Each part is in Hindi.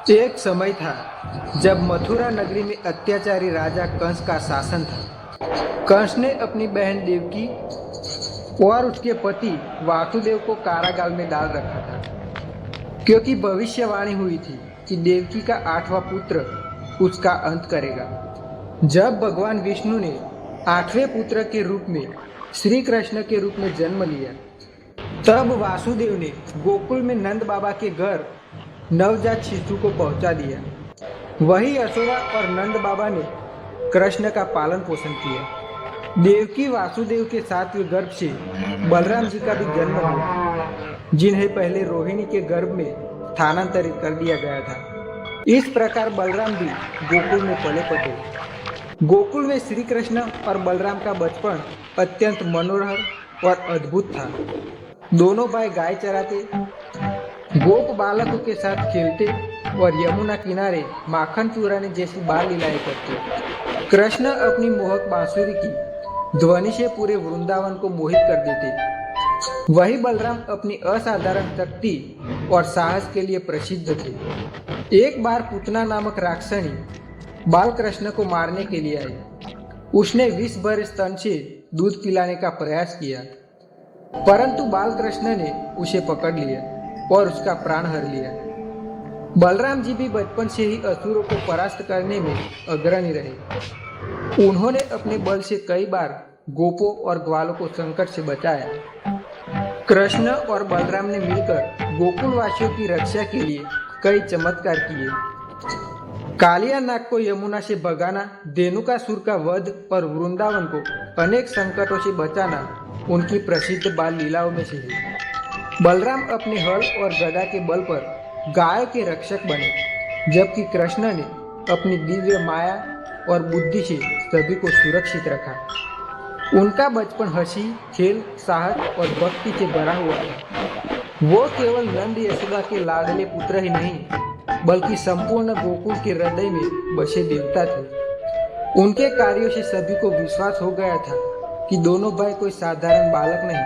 एक समय था जब मथुरा नगरी में अत्याचारी राजा कंस का शासन था। कंस ने अपनी बहन देवकी और उसके पति वासुदेव को कारागार में डाल रखा था, क्योंकि भविष्यवाणी हुई थी कि देवकी का 8वां पुत्र उसका अंत करेगा। जब भगवान विष्णु ने 8वें पुत्र के रूप में श्री कृष्ण के रूप में जन्म लिया, तब वासुदेव ने गोकुल में नंद बाबा के घर नवजात शिशु को पहुंचा दिया। वही यशोदा और नंद बाबा ने कृष्ण का पालन पोषण किया। देवकी वासुदेव के 7वें गर्भ से बलराम जी का भी जन्म हुआ, जिन्हें पहले रोहिणी के गर्भ में स्थानांतरित कर दिया गया था। इस प्रकार बलराम भी गोकुल में पले पटे। गोकुल में श्री कृष्ण और बलराम का बचपन अत्यंत मनोहर और अद्भुत था। दोनों भाई गाय चराते, गोप बालकों के साथ खेलते और यमुना किनारे माखन चुराने जैसी बाल लीलाएं करते। कृष्ण अपनी मोहक बांसुरी की ध्वनि से पूरे वृंदावन को मोहित कर देते। वही बलराम अपनी असाधारण शक्ति और साहस के लिए प्रसिद्ध थे। एक बार पूतना नामक राक्षसनी बाल कृष्ण को मारने के लिए आई। उसने विष भरे स्तन से दूध पिलाने का प्रयास किया, परंतु बाल कृष्ण ने उसे पकड़ लिया और उसका प्राण हर लिया। बलराम जी भी बचपन से ही असुरों को परास्त करने में अग्रणी रहे। उन्होंने अपने बल से कई बार गोपों और ग्वालों को संकट से बचाया। कृष्ण और बलराम ने मिलकर गोकुलवासियों की रक्षा के लिए कई चमत्कार किए। कालिया नाग को यमुना से भगाना, धेनुकासुर का वध और वृंदावन को अनेक संकटों से बचाना उनकी प्रसिद्ध बाल लीलाओं में से है। बलराम अपने हल और गदा के बल पर गाय के रक्षक बने, जबकि कृष्ण ने अपनी दिव्य माया और बुद्धि से सभी को सुरक्षित रखा। उनका बचपन हंसी, खेल, साहस और भक्ति से भरा हुआ था। वो केवल नंद यशोदा के लाडले पुत्र ही नहीं, बल्कि संपूर्ण गोकुल के हृदय में बसे देवता थे। उनके कार्यों से सभी को विश्वास हो गया था कि दोनों भाई कोई साधारण बालक नहीं,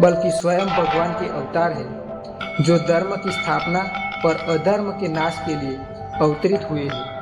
बल्कि स्वयं भगवान के अवतार हैं, जो धर्म की स्थापना और अधर्म के नाश के लिए अवतरित हुए हैं।